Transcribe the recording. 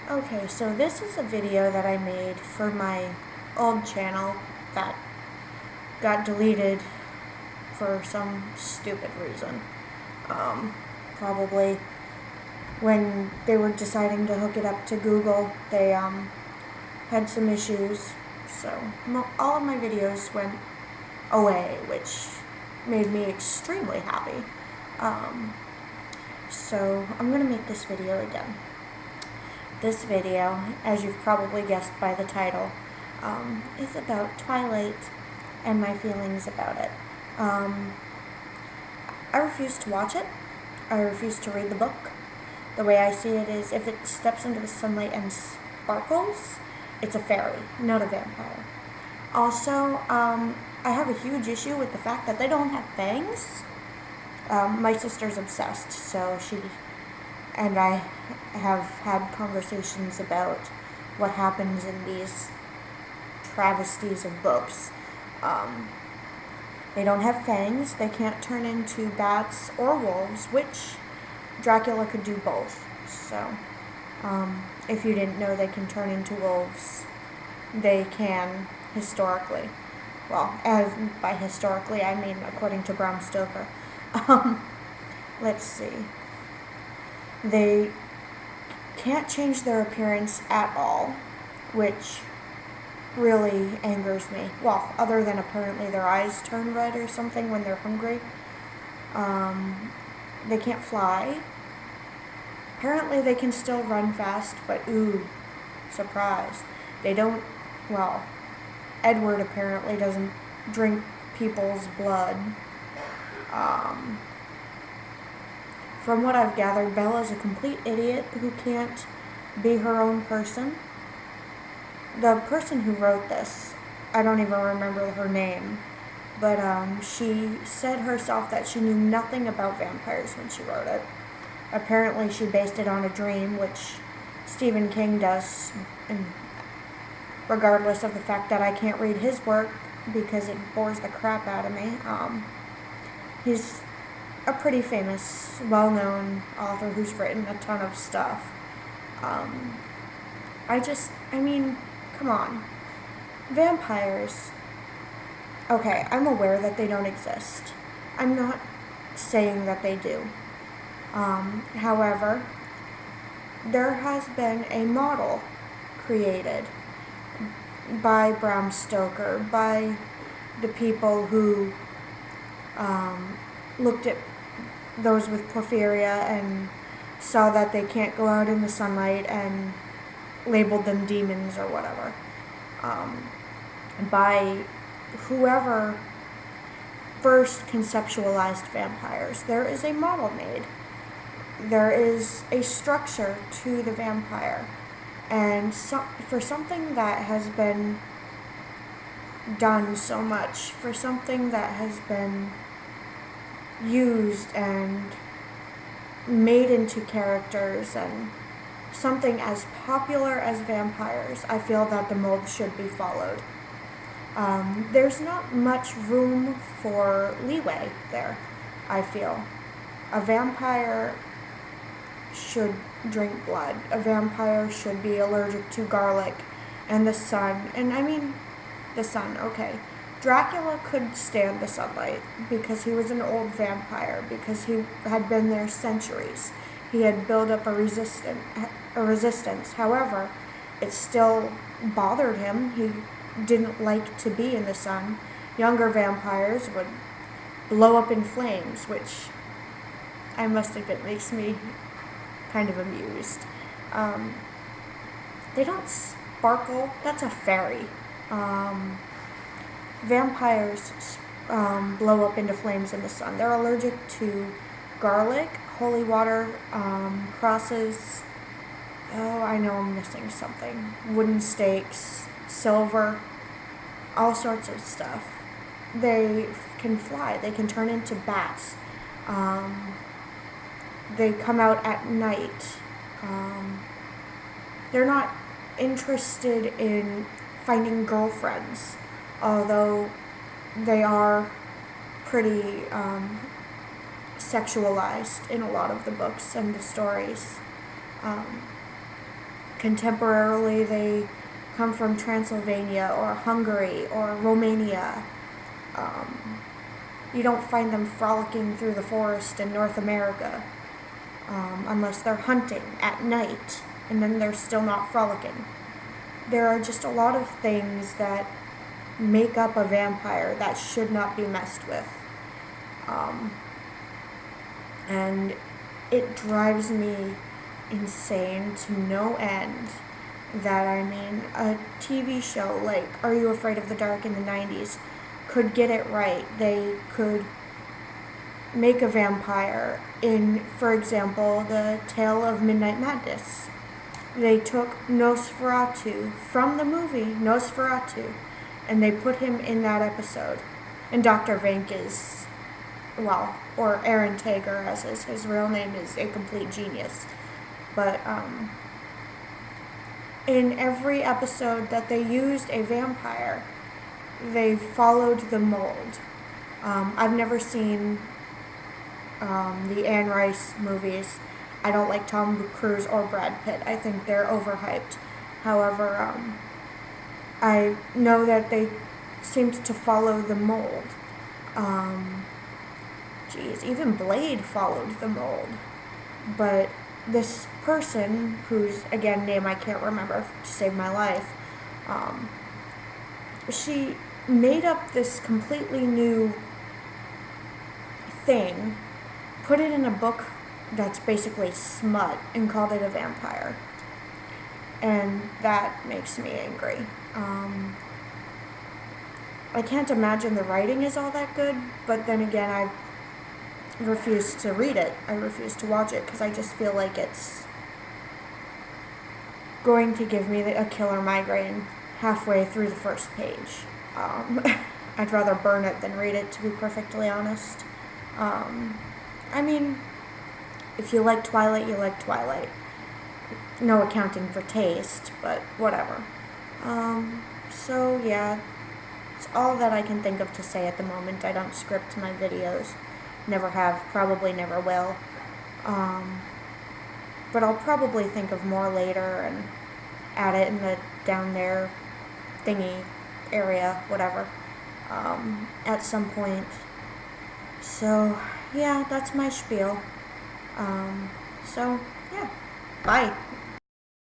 Okay, so this is a video that I made for my old channel that got deleted for some stupid reason. Probably when they were deciding to hook it up to Google, they had some issues. So all of my videos went away, which made me extremely happy. So I'm going to make this video again. This video, as you've probably guessed by the title, is about Twilight and my feelings about it. I refuse to watch it. I refuse to read the book. The way I see it is, if it steps into the sunlight and sparkles, it's a fairy, not a vampire. Also, I have a huge issue with the fact that they don't have fangs. My sister's obsessed, so she and I have had conversations about what happens in these travesties of books. They don't have fangs, they can't turn into bats or wolves, which Dracula could do both. So, if you didn't know, they can turn into wolves. They can, historically. Well, by historically, I mean according to Bram Stoker. Let's see. They can't change their appearance at all, which really angers me. Well, other than apparently their eyes turn red or something when they're hungry. They can't fly. Apparently they can still run fast, but ooh, surprise. They don't, well, Edward apparently doesn't drink people's blood. From what I've gathered, Bella's a complete idiot who can't be her own person. The person who wrote this, I don't even remember her name, but she said herself that she knew nothing about vampires when she wrote it. Apparently she based it on a dream, which Stephen King does, and regardless of the fact that I can't read his work because it bores the crap out of me. He's a pretty famous, well-known author who's written a ton of stuff. I mean, come on. Vampires. Okay, I'm aware that they don't exist. I'm not saying that they do. However, there has been a model created by Bram Stoker, by the people who looked at those with porphyria and saw that they can't go out in the sunlight and labeled them demons or whatever. By whoever first conceptualized vampires, there is a model made. There is a structure to the vampire. And for something that has been done so much, for something that has been used and made into characters, and something as popular as vampires, I feel that the mold should be followed. There's not much room for leeway there, I feel. A vampire should drink blood. A vampire should be allergic to garlic and the sun. And I mean, the sun, okay. Dracula could stand the sunlight because he was an old vampire, because he had been there centuries. He had built up a resistance. However, it still bothered him. He didn't like to be in the sun. Younger vampires would blow up in flames, which I must admit makes me kind of amused. They don't sparkle. That's a fairy. Vampires blow up into flames in the sun. They're allergic to garlic, holy water, crosses. Oh, I know I'm missing something. Wooden stakes, silver, all sorts of stuff. They can fly. They can turn into bats. They come out at night. They're not interested in finding girlfriends, although they are pretty sexualized in a lot of the books and the stories. Contemporarily, they come from Transylvania or Hungary or Romania. You don't find them frolicking through the forest in North America, unless they're hunting at night, and then they're still not frolicking. There are just a lot of things that make up a vampire that should not be messed with. And it drives me insane to no end that, I mean, a TV show like Are You Afraid of the Dark in the 90s could get it right. They could make a vampire in, for example, The Tale of Midnight Madness. They took Nosferatu from the movie Nosferatu, and they put him in that episode. And Dr. Vank is, well, or Aaron Tager, as is his real name, is a complete genius. But in every episode that they used a vampire, they followed the mold. I've never seen the Anne Rice movies. I don't like Tom Cruise or Brad Pitt. I think they're overhyped. However, I know that they seemed to follow the mold. Even Blade followed the mold. But this person, whose, again, name I can't remember to save my life, she made up this completely new thing, put it in a book that's basically smut, and called it a vampire. And that makes me angry. I can't imagine the writing is all that good, but then again, I refuse to read it. I refuse to watch it because I just feel like it's going to give me a killer migraine halfway through the first page. I'd rather burn it than read it, to be perfectly honest. I mean, if you like Twilight, you like Twilight. No accounting for taste, but whatever. So yeah, it's all that I can think of to say at the moment. I don't script my videos. Never have, probably never will. But I'll probably think of more later and add it in the down there thingy area, whatever, at some point. So yeah, that's my spiel. So yeah, bye.